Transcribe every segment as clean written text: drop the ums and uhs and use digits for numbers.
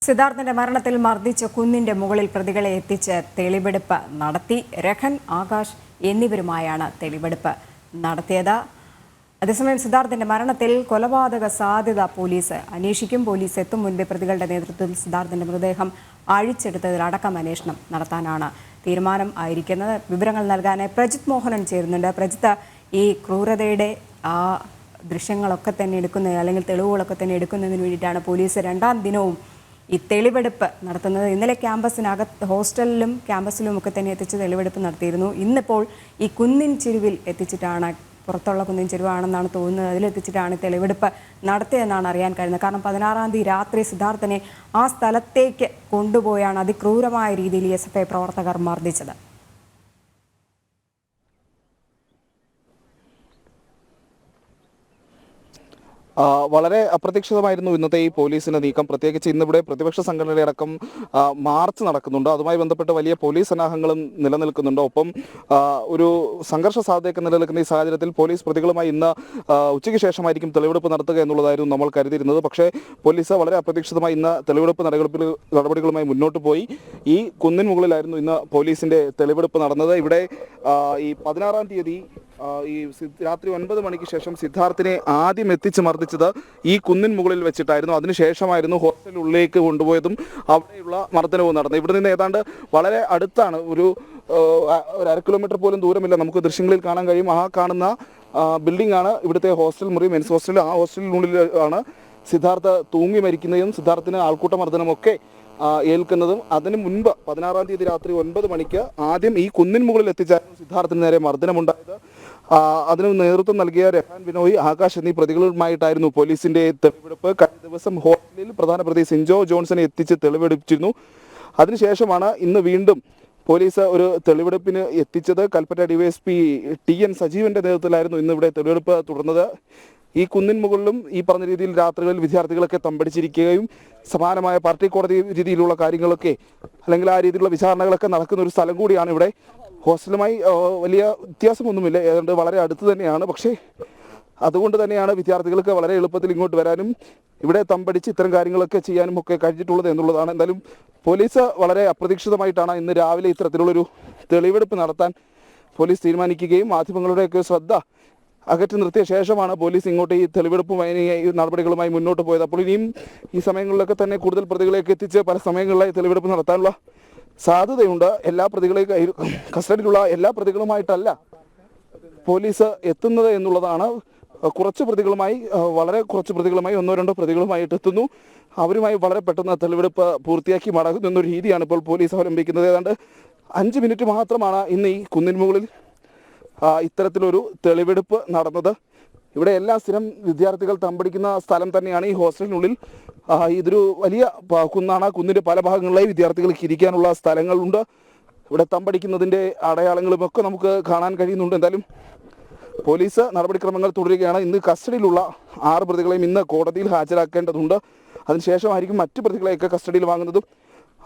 സിദ്ധാർത്ഥന്റെ മരണത്തിൽ മർദ്ദിച്ച കുന്നിന്റെ മുകളിൽ പ്രതികളെ എത്തിച്ച് തെളിവെടുപ്പ് നടത്തി. രഹൻ, ആകാശ് എന്നിവരുമായാണ് തെളിവെടുപ്പ് നടത്തിയത്. അതേസമയം സിദ്ധാർത്ഥന്റെ മരണത്തിൽ കൊലപാതക സാധ്യത പോലീസ് അന്വേഷിക്കും. പോലീസ് എത്തും മുൻപേ പ്രതികളുടെ നേതൃത്വത്തിൽ സിദ്ധാർത്ഥന്റെ മൃതദേഹം അഴിച്ചെടുത്തതിലടക്കം അന്വേഷണം നടത്താനാണ് തീരുമാനം ആയിരിക്കുന്നത്. വിവരങ്ങൾ നൽകാനായി പ്രജിത് മോഹനൻ ചേരുന്നുണ്ട്. പ്രജിത്ത്, ഈ ക്രൂരതയുടെ ആ ദൃശ്യങ്ങളൊക്കെ തന്നെ എടുക്കുന്നത് അല്ലെങ്കിൽ തെളിവുകളൊക്കെ തന്നെ എടുക്കുന്നതിന് വേണ്ടിയിട്ടാണ് പോലീസ് രണ്ടാം ദിനവും ഈ തെളിവെടുപ്പ് നടത്തുന്നത്. ഇന്നലെ ക്യാമ്പസിനകത്ത് ഹോസ്റ്റലിലും ക്യാമ്പസിലും ഒക്കെ തന്നെ എത്തിച്ച് തെളിവെടുപ്പ് നടത്തിയിരുന്നു. ഇന്നിപ്പോൾ ഈ കുന്നിൻ ചെരുവിൽ എത്തിച്ചിട്ടാണ്, പുറത്തുള്ള കുന്നിൻ ചെരുവാണെന്നാണ് തോന്നുന്നത്, അതിലെത്തിച്ചിട്ടാണ് തെളിവെടുപ്പ് നടത്തിയതെന്നാണ് അറിയാൻ കഴിയുന്നത്. കാരണം 16-ാം തീയതി രാത്രി സിദ്ധാർത്ഥനെ ആ സ്ഥലത്തേക്ക് കൊണ്ടുപോയാണ് അതിക്രൂരമായ രീതിയിൽ SFI പ്രവർത്തകർ മർദ്ദിച്ചത്. വളരെ അപ്രതീക്ഷിതമായിരുന്നു ഇന്നത്തെ ഈ പോലീസിന്റെ നീക്കം. പ്രത്യേകിച്ച് ഇന്നിവിടെ പ്രതിപക്ഷ സംഘടനയുടെ അടക്കം മാർച്ച് നടക്കുന്നുണ്ട്. അതുമായി ബന്ധപ്പെട്ട് വലിയ പോലീസ് സന്നാഹങ്ങളും നിലനിൽക്കുന്നുണ്ട്. ഒപ്പം ഒരു സംഘർഷ സാധ്യതയൊക്കെ നിലനിൽക്കുന്ന ഈ സാഹചര്യത്തിൽ പോലീസ് പ്രതികളുമായി ഇന്ന് ഉച്ചയ്ക്ക് ശേഷമായിരിക്കും തെളിവെടുപ്പ് നടത്തുക എന്നുള്ളതായിരുന്നു നമ്മൾ കരുതിയിരുന്നത്. പക്ഷേ പോലീസ് വളരെ അപ്രതീക്ഷിതമായി ഇന്ന് തെളിവെടുപ്പ് നടപടികളുമായി മുന്നോട്ട് പോയി. ഈ കുന്നിൻ മുകളിലായിരുന്നു ഇന്ന് പോലീസിന്റെ തെളിവെടുപ്പ് നടന്നത്. ഇവിടെ ഈ 16-ാം തീയതി ഈ രാത്രി 9 മണിക്ക് ശേഷം സിദ്ധാർത്ഥിനെ ആദ്യം എത്തിച്ച് മർദ്ദിച്ചത് ഈ കുന്നിൻ മുകളിൽ വെച്ചിട്ടായിരുന്നു. അതിനുശേഷമായിരുന്നു ഹോസ്റ്റലിനുള്ളിലേക്ക് കൊണ്ടുപോയതും അവിടെയുള്ള മർദ്ദനവും നടന്നത്. ഇവിടെ നിന്ന് ഏതാണ്ട് വളരെ അടുത്താണ്, ഒരു 1/2 കിലോമീറ്റർ പോലും ദൂരമില്ല, നമുക്ക് ദൃശ്യങ്ങളിൽ കാണാൻ കഴിയും. ആ കാണുന്ന ബിൽഡിംഗ് ആണ് ഇവിടുത്തെ ഹോസ്റ്റൽ മുറി, മെൻസ് ഹോസ്റ്റൽ. ആ ഹോസ്റ്റലിനുള്ളിൽ ആണ് സിദ്ധാർത്ഥ തൂങ്ങി മരിക്കുന്നതും സിദ്ധാർത്ഥിന് ആൾക്കൂട്ട മർദ്ദനമൊക്കെ ഏൽക്കുന്നതും. അതിന് മുൻപ് 16-ാം തീയതി രാത്രി 9 മണിക്ക് ആദ്യം ഈ കുന്നിൻ മുകളിൽ എത്തിച്ചായിരുന്നു സിദ്ധാർത്ഥിന് നേരെ മർദ്ദനമുണ്ടായത്. അതിന് നേതൃത്വം നൽകിയ രഹാൻ ബിനോയ്, ആകാശ് എന്നീ പ്രതികളുമായിട്ടായിരുന്നു പോലീസിന്റെ തെളിവെടുപ്പ്. കഴിഞ്ഞ ദിവസം ഹോസ്റ്റലിൽ പ്രധാന പ്രതി സിൻജോ ജോൺസനെ എത്തിച്ച് തെളിവെടുപ്പിച്ചിരുന്നു. അതിനുശേഷമാണ് ഇന്ന് വീണ്ടും പോലീസ് ഒരു തെളിവെടുപ്പിന് എത്തിച്ചത്. കൽപ്പറ്റ DYSP TN സജീവന്റെ നേതൃത്വത്തിലായിരുന്നു ഇന്ന് ഇവിടെ തെളിവെടുപ്പ് തുടർന്നത്. ഈ കുന്നിൻ മുകളിലും ഈ പറഞ്ഞ രീതിയിൽ രാത്രികളിൽ വിദ്യാർത്ഥികളൊക്കെ തമ്പടിച്ചിരിക്കുകയും സമാനമായ പാർട്ടി കോടതി രീതിയിലുള്ള കാര്യങ്ങളൊക്കെ അല്ലെങ്കിൽ ആ രീതിയിലുള്ള വിചാരണകളൊക്കെ നടക്കുന്ന ഒരു സ്ഥലം കൂടിയാണ് ഇവിടെ. ഹോസ്റ്റലുമായി വലിയ വ്യത്യാസമൊന്നുമില്ല, ഏതാണ്ട് വളരെ അടുത്ത് തന്നെയാണ്. പക്ഷേ അതുകൊണ്ട് തന്നെയാണ് വിദ്യാർത്ഥികൾക്ക് വളരെ എളുപ്പത്തിൽ ഇങ്ങോട്ട് വരാനും ഇവിടെ തമ്പടിച്ച് ഇത്തരം കാര്യങ്ങളൊക്കെ ചെയ്യാനും ഒക്കെ കഴിഞ്ഞിട്ടുള്ളത് എന്നുള്ളതാണ്. എന്തായാലും പോലീസ് വളരെ അപ്രതീക്ഷിതമായിട്ടാണ് ഇന്ന് രാവിലെ ഇത്തരത്തിലുള്ളൊരു തെളിവെടുപ്പ് നടത്താൻ പോലീസ് തീരുമാനിക്കുകയും മാധ്യമങ്ങളുടെയൊക്കെ ശ്രദ്ധ അകറ്റി നിർത്തിയ ശേഷമാണ് പോലീസ് ഇങ്ങോട്ട് ഈ തെളിവെടുപ്പുമായി നടപടികളുമായി മുന്നോട്ട് പോയത്. അപ്പോൾ ഇനിയും ഈ സമയങ്ങളിലൊക്കെ തന്നെ കൂടുതൽ പ്രതികളെയൊക്കെ എത്തിച്ച് പല സമയങ്ങളിലായി തെളിവെടുപ്പ് നടത്താനുള്ള സാധ്യതയുണ്ട്. എല്ലാ പ്രതികളെയും കസ്റ്റഡിയിലുള്ള എല്ലാ പ്രതികളുമായിട്ടല്ല പോലീസ് എത്തുന്നത് എന്നുള്ളതാണ്. കുറച്ച് പ്രതികളുമായി, വളരെ കുറച്ച് പ്രതികളുമായി, 1-2 പ്രതികളുമായിട്ട് എത്തുന്നു. അവരുമായി വളരെ പെട്ടെന്ന് തെളിവെടുപ്പ് പൂർത്തിയാക്കി മടങ്ങുന്ന എന്നൊരു രീതിയാണ് ഇപ്പോൾ പോലീസ് അവലംബിക്കുന്നത്. ഏതാണ്ട് 5 മിനിറ്റ് മാത്രമാണ് ഇന്ന് ഈ കുന്നിൻ മുകളിൽ ഇത്തരത്തിലൊരു തെളിവെടുപ്പ് നടന്നത്. ഇവിടെ എല്ലാ സ്ഥിരം വിദ്യാർത്ഥികൾ തമ്പടിക്കുന്ന സ്ഥലം തന്നെയാണ് ഈ ഹോസ്റ്റലിനുള്ളിൽ. ഇതൊരു വലിയ കുന്നാണ്. കുന്നിൻ്റെ പല ഭാഗങ്ങളിലായി വിദ്യാർത്ഥികൾക്ക് ഇരിക്കാനുള്ള സ്ഥലങ്ങളുണ്ട്. ഇവിടെ തമ്പടിക്കുന്നതിൻ്റെ അടയാളങ്ങളുമൊക്കെ നമുക്ക് കാണാൻ കഴിയുന്നുണ്ട്. എന്തായാലും പോലീസ് നടപടിക്രമങ്ങൾ തുടരുകയാണ്. ഇന്ന് കസ്റ്റഡിയിലുള്ള 6 പ്രതികളെയും ഇന്ന് കോടതിയിൽ ഹാജരാക്കേണ്ടതുണ്ട്. അതിനുശേഷമായിരിക്കും മറ്റു പ്രതികളെയൊക്കെ കസ്റ്റഡിയിൽ വാങ്ങുന്നതും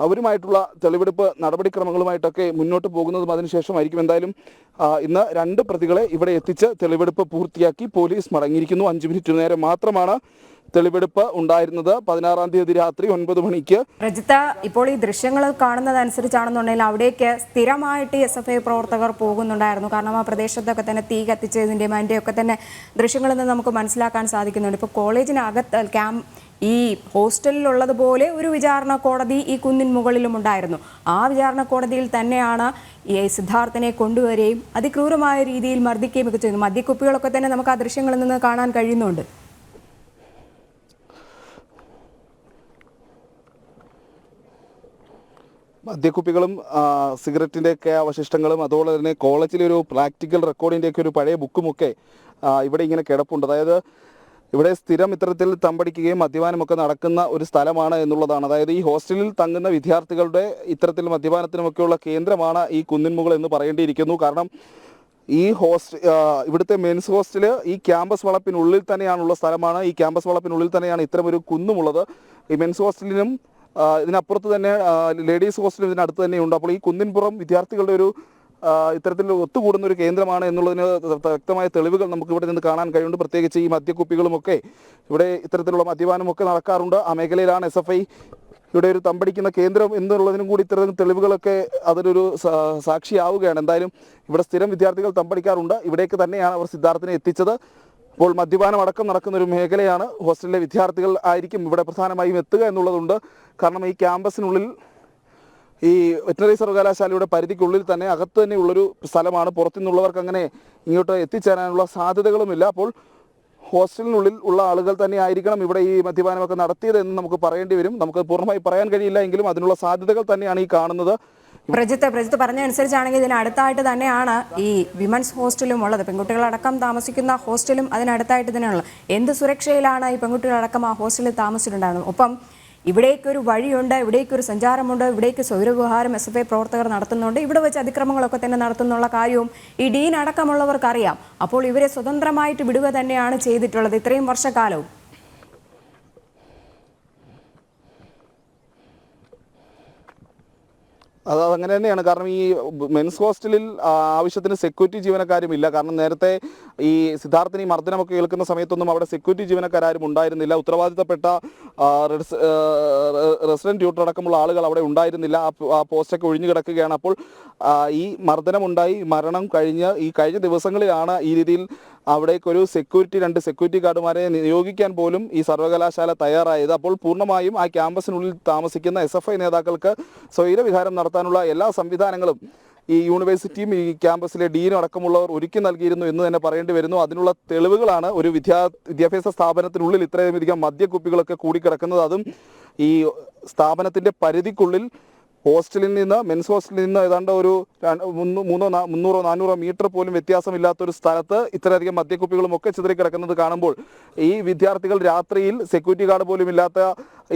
അവരുമായിട്ടുള്ള തെളിവെടുപ്പ് നടപടിക്രമങ്ങളുമായിട്ടൊക്കെ മുന്നോട്ട് പോകുന്നതും അതിനുശേഷമായിരിക്കും. എന്തായാലും ഇന്ന് 2 പ്രതികളെ ഇവിടെ എത്തിച്ച് തെളിവെടുപ്പ് പൂർത്തിയാക്കി പോലീസ് മടങ്ങിയിരിക്കുന്നു. 5 മിനിറ്റ് നേരം മാത്രമാണ് തെളിവെടുപ്പ് ഉണ്ടായിരുന്നത്. 16-ാം തീയതി രാത്രി 9 മണിക്ക്. രജിത, ഇപ്പോൾ ഈ ദൃശ്യങ്ങൾ കാണുന്നതനുസരിച്ചാണെന്നുണ്ടെങ്കിൽ അവിടേക്ക് സ്ഥിരമായിട്ട് SFI പ്രവർത്തകർ പോകുന്നുണ്ടായിരുന്നു. കാരണം ആ പ്രദേശത്തൊക്കെ തന്നെ തീ കത്തിച്ചതിൻ്റെയും അതിൻ്റെയൊക്കെ തന്നെ ദൃശ്യങ്ങളിൽ നിന്ന് നമുക്ക് മനസ്സിലാക്കാൻ സാധിക്കുന്നുണ്ട്. ഇപ്പോൾ കോളേജിനകത്ത് ഈ ഹോസ്റ്റലിലുള്ളതുപോലെ ഒരു വിചാരണ കോടതി ഈ കുന്നിൻ മുകളിലും ഉണ്ടായിരുന്നു. ആ വിചാരണ കോടതിയിൽ തന്നെയാണ് ഈ സിദ്ധാർത്ഥനെ കൊണ്ടുവരികയും അതിക്രൂരമായ രീതിയിൽ മർദ്ദിക്കുകയും ഒക്കെ ചെയ്യുന്നു. മദ്യക്കുപ്പികളൊക്കെ തന്നെ നമുക്ക് ആ ദൃശ്യങ്ങളിൽ നിന്ന് കാണാൻ കഴിയുന്നുണ്ട്. മദ്യക്കുപ്പികളും സിഗരറ്റിൻ്റെയൊക്കെ അവശിഷ്ടങ്ങളും അതുപോലെ തന്നെ കോളേജിലെ ഒരു പ്രാക്ടിക്കൽ റെക്കോർഡിൻ്റെയൊക്കെ ഒരു പഴയ ബുക്കുമൊക്കെ ഇവിടെ ഇങ്ങനെ കിടപ്പുണ്ട്. അതായത് ഇവിടെ സ്ഥിരം ഇത്തരത്തിൽ തമ്പടിക്കുകയും മദ്യപാനമൊക്കെ നടക്കുന്ന ഒരു സ്ഥലമാണ് എന്നുള്ളതാണ്. അതായത് ഈ ഹോസ്റ്റലിൽ തങ്ങുന്ന വിദ്യാർത്ഥികളുടെ ഇത്തരത്തിൽ മദ്യപാനത്തിനുമൊക്കെയുള്ള കേന്ദ്രമാണ് ഈ കുന്നിൻ മുകൾ എന്ന് പറയേണ്ടിയിരിക്കുന്നു. കാരണം ഈ ഇവിടുത്തെ മെൻസ് ഹോസ്റ്റൽ ഈ ക്യാമ്പസ് വളപ്പിനുള്ളിൽ തന്നെയാണുള്ള സ്ഥലമാണ്. ഈ ക്യാമ്പസ് വളപ്പിനുള്ളിൽ തന്നെയാണ് ഇത്തരമൊരു കുന്നുമുള്ളത്. ഈ മെൻസ് ഹോസ്റ്റലിനും ഇതിനപ്പുറത്ത് തന്നെ ലേഡീസ് ഹോസ്റ്റലും ഇതിനടുത്ത് തന്നെയുണ്ട്. അപ്പോൾ ഈ കുന്നിൻപുറം വിദ്യാർത്ഥികളുടെ ഒരു ഇത്തരത്തിൽ ഒത്തുകൂടുന്ന ഒരു കേന്ദ്രമാണ് എന്നുള്ളതിന് വ്യക്തമായ തെളിവുകൾ നമുക്ക് ഇവിടെ നിന്ന് കാണാൻ കഴിയുന്നുണ്ട്. പ്രത്യേകിച്ച് ഈ മദ്യക്കുപ്പികളുമൊക്കെ ഇവിടെ ഇത്തരത്തിലുള്ള മദ്യപാനമൊക്കെ നടക്കാറുണ്ട്. ആ മേഖലയിലാണ് SFI ഇവിടെ ഒരു തമ്പടിക്കുന്ന കേന്ദ്രം എന്നുള്ളതിനും കൂടി ഇത്തരം തെളിവുകളൊക്കെ അതിനൊരു സാക്ഷിയാവുകയാണ്. എന്തായാലും ഇവിടെ സ്ഥിരം വിദ്യാർത്ഥികൾ തമ്പടിക്കാറുണ്ട്. ഇവിടേക്ക് തന്നെയാണ് അവർ സിദ്ധാർത്ഥിനെ എത്തിച്ചത്. ഇപ്പോൾ മദ്യപാനം അടക്കം നടക്കുന്ന ഒരു മേഖലയാണ്. ഹോസ്റ്റലിലെ വിദ്യാർത്ഥികൾ ആയിരിക്കും ഇവിടെ പ്രധാനമായും എത്തുക എന്നുള്ളതുണ്ട്. കാരണം ഈ ക്യാമ്പസിനുള്ളിൽ, ഈ വെറ്ററിനറി സർവകലാശാലയുടെ പരിധിക്കുള്ളിൽ തന്നെ അകത്ത് തന്നെയുള്ളൊരു സ്ഥലമാണ്. പുറത്തുനിന്നുള്ളവർക്ക് അങ്ങനെ ഇങ്ങോട്ട് എത്തിച്ചേരാനുള്ള സാധ്യതകളുമില്ല. അപ്പോൾ ഹോസ്റ്റലിനുള്ളിൽ ഉള്ള ആളുകൾ തന്നെ ആയിരിക്കണം ഇവിടെ ഈ മദ്യപാനമൊക്കെ നടത്തിയതെന്ന് നമുക്ക് പറയേണ്ടി വരും. നമുക്ക് പൂർണ്ണമായി പറയാൻ കഴിയില്ല എങ്കിലും അതിനുള്ള സാധ്യതകൾ തന്നെയാണ് ഈ കാണുന്നത്. പ്രജിത്ത് പറഞ്ഞ അനുസരിച്ചാണെങ്കിൽ ഇതിനടുത്തായിട്ട് തന്നെയാണ് ഈ വിമൻസ് ഹോസ്റ്റലും ഉള്ളത്. പെൺകുട്ടികളടക്കം താമസിക്കുന്ന ഹോസ്റ്റലും അതിനടുത്തായിട്ട് തന്നെയുള്ളത്. എന്ത് സുരക്ഷയിലാണ് ഈ പെൺകുട്ടികളടക്കം ആ ഹോസ്റ്റലിൽ താമസിച്ചിട്ടുണ്ടായിരുന്നത്? ഒപ്പം ഇവിടേക്കൊരു വഴിയുണ്ട്, ഇവിടേക്കൊരു സഞ്ചാരമുണ്ട്, ഇവിടേക്ക് സൗരവ്യവഹാരം SFI പ്രവർത്തകർ നടത്തുന്നുണ്ട്, ഇവിടെ വെച്ച് അതിക്രമങ്ങളൊക്കെ തന്നെ നടത്തുന്നുള്ള കാര്യവും ഈ ഡീൻ അടക്കമുള്ളവർക്കറിയാം. അപ്പോൾ ഇവരെ സ്വതന്ത്രമായിട്ട് വിടുക തന്നെയാണ് ചെയ്തിട്ടുള്ളത് ഇത്രയും വർഷക്കാലവും. അതങ്ങനെ തന്നെയാണ്. കാരണം ഈ മെൻസ് ഹോസ്റ്റലിൽ ആവശ്യത്തിന് സെക്യൂരിറ്റി ജീവനക്കാരുമില്ല. കാരണം നേരത്തെ ഈ സിദ്ധാർത്ഥിനി മർദ്ദനമൊക്കെ കേൾക്കുന്ന സമയത്തൊന്നും അവിടെ സെക്യൂരിറ്റി ജീവനക്കാരും ഉണ്ടായിരുന്നില്ല. ഉത്തരവാദിത്തപ്പെട്ട റെസിഡന്റ് ട്യൂട്ടർ അടക്കമുള്ള ആളുകൾ അവിടെ ഉണ്ടായിരുന്നില്ല. ആ പോസ്റ്റൊക്കെ ഒഴിഞ്ഞു കിടക്കുകയാണ്. അപ്പോൾ ഈ മർദ്ദനമുണ്ടായി മരണം കഴിഞ്ഞ ദിവസങ്ങളിലാണ് ഈ രീതിയിൽ അവിടേക്കൊരു രണ്ട് സെക്യൂരിറ്റി ഗാർഡുമാരെ നിയോഗിക്കാൻ പോലും ഈ സർവകലാശാല തയ്യാറായത്. അപ്പോൾ പൂർണ്ണമായും ആ ക്യാമ്പസിനുള്ളിൽ താമസിക്കുന്ന SFI നേതാക്കൾക്ക് സ്വൈരവിഹാരം നടത്താനുള്ള എല്ലാ സംവിധാനങ്ങളും ഈ യൂണിവേഴ്സിറ്റിയും ഈ ക്യാമ്പസിലെ ഡീനും അടക്കമുള്ളവർ ഒരുക്കി നൽകിയിരുന്നു എന്ന് തന്നെ പറയേണ്ടി വരുന്നു. അതിനുള്ള തെളിവുകളാണ് ഒരു വിദ്യാഭ്യാസ സ്ഥാപനത്തിനുള്ളിൽ ഇത്രയധികം മദ്യക്കുപ്പികളൊക്കെ കൂടിക്കിടക്കുന്നത്. അതും ഈ സ്ഥാപനത്തിൻ്റെ പരിധിക്കുള്ളിൽ മെൻസ് ഹോസ്റ്റലിൽ നിന്ന് ഏതാണ്ട് ഒരു 300-400 മീറ്റർ പോലും വ്യത്യാസമില്ലാത്തൊരു സ്ഥലത്ത് ഇത്രയധികം മദ്യക്കുപ്പികളും ഒക്കെ ചിതറിക്കിടക്കുന്നത് കാണുമ്പോൾ ഈ വിദ്യാർത്ഥികൾ രാത്രിയിൽ സെക്യൂരിറ്റി ഗാർഡ് പോലും ഇല്ലാത്ത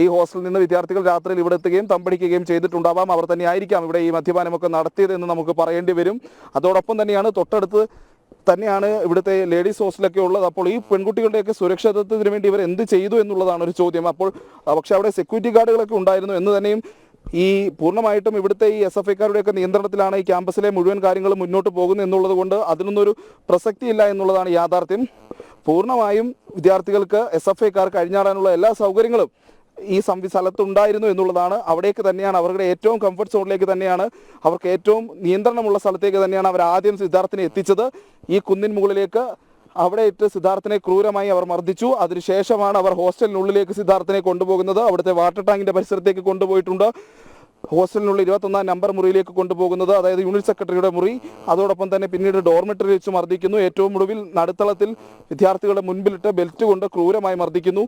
ഈ ഹോസ്റ്റലിൽ നിന്ന് വിദ്യാർത്ഥികൾ രാത്രിയിൽ ഇവിടെ എത്തുകയും തമ്പടിക്കുകയും ചെയ്തിട്ടുണ്ടാവാം. അവർ തന്നെ ആയിരിക്കാം ഇവിടെ ഈ മദ്യപാനമൊക്കെ നടത്തിയതെന്ന് നമുക്ക് പറയേണ്ടി വരും. അതോടൊപ്പം തന്നെയാണ് തൊട്ടടുത്ത് തന്നെയാണ് ഇവിടുത്തെ ലേഡീസ് ഹോസ്റ്റലൊക്കെ ഉള്ളത്. അപ്പോൾ ഈ പെൺകുട്ടികളുടെയൊക്കെ സുരക്ഷിതത്വത്തിന് വേണ്ടി ഇവർ എന്ത് ചെയ്തു എന്നുള്ളതാണ് ഒരു ചോദ്യം. അപ്പോൾ പക്ഷേ അവിടെ സെക്യൂരിറ്റി ഗാർഡുകളൊക്കെ ഉണ്ടായിരുന്നു എന്ന് തന്നെയും ഈ പൂർണ്ണമായിട്ടും ഇവിടുത്തെ ഈ SFIക്കാരുടെയൊക്കെ നിയന്ത്രണത്തിലാണ് ഈ ക്യാമ്പസിലെ മുഴുവൻ കാര്യങ്ങളും മുന്നോട്ട് പോകുന്നത് എന്നുള്ളത് കൊണ്ട് അതിനൊന്നൊരു പ്രസക്തിയില്ല എന്നുള്ളതാണ് യാഥാർത്ഥ്യം. പൂർണ്ണമായും വിദ്യാർത്ഥികൾക്ക് SFIക്കാർക്ക് അഴിഞ്ഞാടാനുള്ള എല്ലാ സൗകര്യങ്ങളും ഈ സ്ഥലത്തുണ്ടായിരുന്നു എന്നുള്ളതാണ്. അവിടേക്ക് തന്നെയാണ് അവരുടെ ഏറ്റവും കംഫർട്ട് സോണിലേക്ക് തന്നെയാണ്, അവർക്ക് ഏറ്റവും നിയന്ത്രണമുള്ള സ്ഥലത്തേക്ക് തന്നെയാണ് അവർ ആദ്യം സിദ്ധാർത്ഥിനെ എത്തിച്ചത്. ഈ കുന്നിൻ മുകളിലേക്ക് അവിടെ ഇട്ട് സിദ്ധാർത്ഥിനെ ക്രൂരമായി അവർ മർദ്ദിച്ചു. അതിനുശേഷമാണ് അവർ ഹോസ്റ്റലിനുള്ളിലേക്ക് സിദ്ധാർത്ഥിനെ കൊണ്ടുപോകുന്നത്. അവിടുത്തെ വാട്ടർ ടാങ്കിന്റെ പരിസരത്തേക്ക് കൊണ്ടുപോയിട്ടുണ്ട്. ഹോസ്റ്റലിനുള്ളിൽ 21 നമ്പർ മുറിയിലേക്ക് കൊണ്ടുപോകുന്നത്, അതായത് യൂണിറ്റ് സെക്രട്ടറിയുടെ മുറി. അതോടൊപ്പം തന്നെ പിന്നീട് ഡോർമെറ്ററി വെച്ച് മർദ്ദിക്കുന്നു. ഏറ്റവും ഒടുവിൽ നടുത്തളത്തിൽ വിദ്യാർത്ഥികളുടെ മുൻപിലിട്ട് ബെൽറ്റ് കൊണ്ട് ക്രൂരമായി മർദ്ദിക്കുന്നു.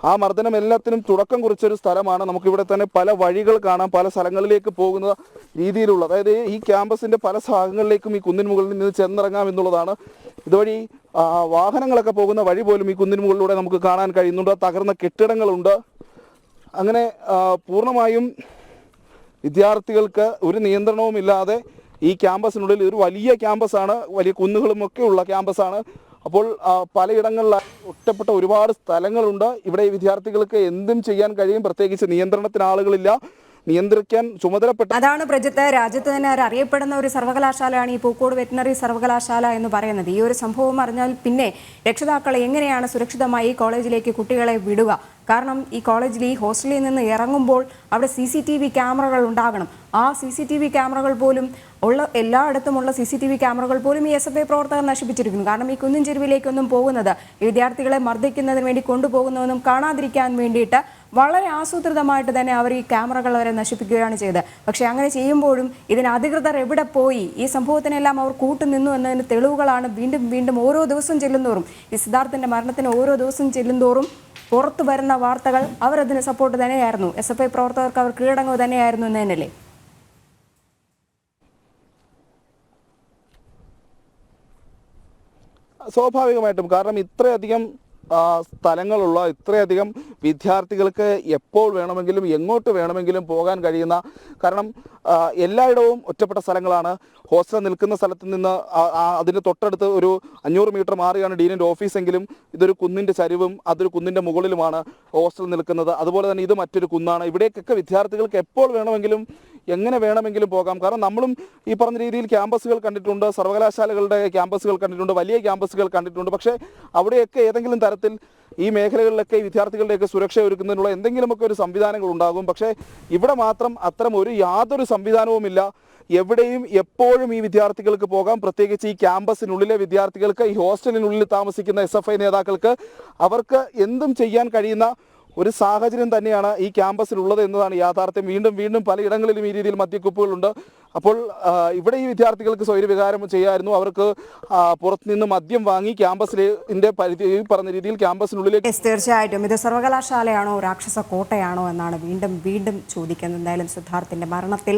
ആ മർദ്ദനം എല്ലാത്തിനും തുടക്കം കുറിച്ചൊരു സ്ഥലമാണ്. നമുക്കിവിടെ തന്നെ പല വഴികൾ കാണാം, പല സ്ഥലങ്ങളിലേക്ക് പോകുന്ന രീതിയിലുള്ള, അതായത് ഈ ക്യാമ്പസിന്റെ പല ഭാഗങ്ങളിലേക്കും ഈ കുന്നിൻ മുകളിൽ നിന്ന് ചെന്നിറങ്ങാം എന്നുള്ളതാണ്. ഇതുവഴി വാഹനങ്ങളൊക്കെ പോകുന്ന വഴി പോലും ഈ കുന്നിൻ മുകളിലൂടെ നമുക്ക് കാണാൻ കഴിയുന്നുണ്ട്. തകർന്ന കെട്ടിടങ്ങളുണ്ട്. അങ്ങനെ പൂർണ്ണമായും വിദ്യാർത്ഥികൾക്ക് ഒരു നിയന്ത്രണവുമില്ലാതെ ഈ ക്യാമ്പസിനുള്ളിൽ ഒരു വലിയ ക്യാമ്പസാണ്, വലിയ കുന്നുകളുമൊക്കെ ഉള്ള ക്യാമ്പസാണ്. അപ്പോൾ പലയിടങ്ങളിലായി ഒറ്റപ്പെട്ട ഒരുപാട് സ്ഥലങ്ങളുണ്ട്. ഇവിടെ വിദ്യാർത്ഥികൾക്ക് എന്തും ചെയ്യാൻ കഴിയും. പ്രത്യേകിച്ച് നിയന്ത്രണത്തിന് ആളുകളില്ല, നിയന്ത്രിക്കാൻ ചുമതലപ്പെട്ട. അതാണ് പ്രജിത്ത്, രാജ്യത്ത് തന്നെ അറിയപ്പെടുന്ന ഒരു സർവകലാശാലയാണ് ഈ പൂക്കോട് വെറ്റിനറി സർവകലാശാല എന്ന് പറയുന്നത്. ഈ ഒരു സംഭവം അറിഞ്ഞാൽ പിന്നെ രക്ഷിതാക്കൾ എങ്ങനെയാണ് സുരക്ഷിതമായി ഈ കോളേജിലേക്ക് കുട്ടികളെ വിടുക? കാരണം ഈ കോളേജിൽ ഈ ഹോസ്റ്റലിൽ നിന്ന് ഇറങ്ങുമ്പോൾ അവിടെ CCTV ക്യാമറകൾ ഉണ്ടാകണം. ആ CCTV ക്യാമറകൾ പോലും എല്ലായിടത്തുമുള്ള CCTV ക്യാമറകൾ പോലും ഈ SFI പ്രവർത്തകർ നശിപ്പിച്ചിരിക്കുന്നു. കാരണം ഈ കുന്നിൻ ചെരുവിലേക്കൊന്നും പോകുന്നത്, ഈ വിദ്യാർത്ഥികളെ മർദ്ദിക്കുന്നതിന് വേണ്ടി കൊണ്ടുപോകുന്നതൊന്നും കാണാതിരിക്കാൻ വേണ്ടിയിട്ട് വളരെ ആസൂത്രിതമായിട്ട് തന്നെ അവർ ഈ ക്യാമറകൾ വരെ നശിപ്പിക്കുകയാണ് ചെയ്തത്. പക്ഷേ അങ്ങനെ ചെയ്യുമ്പോഴും ഇതിന് അധികൃതർ എവിടെ പോയി? ഈ സംഭവത്തിനെല്ലാം അവർ കൂട്ടുനിന്നു എന്നതിന് തെളിവുകളാണ് വീണ്ടും വീണ്ടും ഓരോ ദിവസം ചെല്ലുന്തോറും, ഈ സിദ്ധാർത്ഥിന്റെ മരണത്തിന് ഓരോ ദിവസം ചെല്ലുന്തോറും പുറത്തു വരുന്ന വാർത്തകൾ അവരതിന് സപ്പോർട്ട് തന്നെയായിരുന്നു. SFI പ്രവർത്തകർക്ക് അവർ കീഴടങ്ങുക തന്നെയായിരുന്നു എന്ന് തന്നെയല്ലേ? സ്വാഭാവികമായിട്ടും. കാരണം ഇത്രയധികം സ്ഥലങ്ങളുള്ള, ഇത്രയധികം വിദ്യാർത്ഥികൾക്ക് എപ്പോൾ വേണമെങ്കിലും എങ്ങോട്ട് വേണമെങ്കിലും പോകാൻ കഴിയുന്ന, കാരണം എല്ലായിടവും ഒറ്റപ്പെട്ട സ്ഥലങ്ങളാണ്. ഹോസ്റ്റൽ നിൽക്കുന്ന സ്ഥലത്ത് നിന്ന് അതിന് തൊട്ടടുത്ത് ഒരു 500 മീറ്റർ മാറിയാണ് ഡീനിൻ്റെ ഓഫീസെങ്കിലും ഇതൊരു കുന്നിൻ്റെ ചരിവും അതൊരു കുന്നിൻ്റെ മുകളിലുമാണ് ഹോസ്റ്റൽ നിൽക്കുന്നത്. അതുപോലെ തന്നെ ഇത് മറ്റൊരു കുന്നാണ്. ഇവിടേക്കൊക്കെ വിദ്യാർത്ഥികൾക്ക് എപ്പോൾ വേണമെങ്കിലും എങ്ങനെ വേണമെങ്കിലും പോകാം. കാരണം നമ്മളും ഈ പറഞ്ഞ രീതിയിൽ ക്യാമ്പസുകൾ കണ്ടിട്ടുണ്ട്, സർവകലാശാലകളുടെ ക്യാമ്പസുകൾ കണ്ടിട്ടുണ്ട്, വലിയ ക്യാമ്പസുകൾ കണ്ടിട്ടുണ്ട്. പക്ഷേ അവിടെയൊക്കെ ഏതെങ്കിലും തരത്തിൽ ഈ മേഖലകളിലൊക്കെ ഈ വിദ്യാർത്ഥികളുടെയൊക്കെ സുരക്ഷ ഒരുക്കുന്നതിനുള്ള എന്തെങ്കിലുമൊക്കെ ഒരു സംവിധാനങ്ങൾ ഉണ്ടാകും. പക്ഷേ ഇവിടെ മാത്രം അത്തരം യാതൊരു സംവിധാനവുമില്ല. എവിടെയും എപ്പോഴും ഈ വിദ്യാർത്ഥികൾക്ക് പോകാം. പ്രത്യേകിച്ച് ഈ ക്യാമ്പസിനുള്ളിലെ വിദ്യാർത്ഥികൾക്ക്, ഈ ഹോസ്റ്റലിനുള്ളിൽ താമസിക്കുന്ന SFI നേതാക്കൾക്ക് അവർക്ക് എന്തും ചെയ്യാൻ കഴിയുന്ന ഒരു സാഹചര്യം തന്നെയാണ് ഈ ക്യാമ്പസിലുള്ളത് എന്നതാണ് യാഥാർത്ഥ്യം. വീണ്ടും വീണ്ടും പലയിടങ്ങളിലും ഈ രീതിയിൽ മദ്യക്കുപ്പുകളുണ്ട്. അപ്പോൾ ഇവിടെ ഈ വിദ്യാർത്ഥികൾക്ക് സ്വൈരവികാരം ചെയ്യായിരുന്നു. അവർക്ക് പുറത്തുനിന്ന് മദ്യം വാങ്ങി ക്യാമ്പസിന്റെ പരിധി പറഞ്ഞ രീതിയിൽ ക്യാമ്പസിനുള്ളിലേക്ക്. തീർച്ചയായിട്ടും ഇത് സർവകലാശാലയാണോ രാക്ഷസ കോട്ടയാണോ എന്നാണ് വീണ്ടും വീണ്ടും ചോദിക്കുന്നത്. എന്തായാലും സിദ്ധാർത്ഥിന്റെ മരണത്തിൽ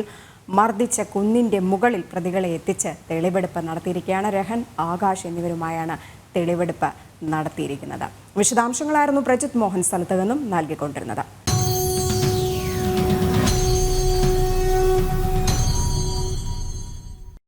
മർദ്ദിച്ച കുന്നിന്റെ മുകളിൽ പ്രതികളെ എത്തിച്ച് തെളിവെടുപ്പ് നടത്തിയിരിക്കുകയാണ്. രഹൻ, ആകാശ് എന്നിവരുമായാണ് തെളിവെടുപ്പ് നടത്തിയിരിക്കുന്നത്. വിശദാംശങ്ങളായിരുന്നു പ്രജിത് മോഹൻ സ്ഥലത്ത് നിന്നും നൽകിക്കൊണ്ടിരുന്നത്.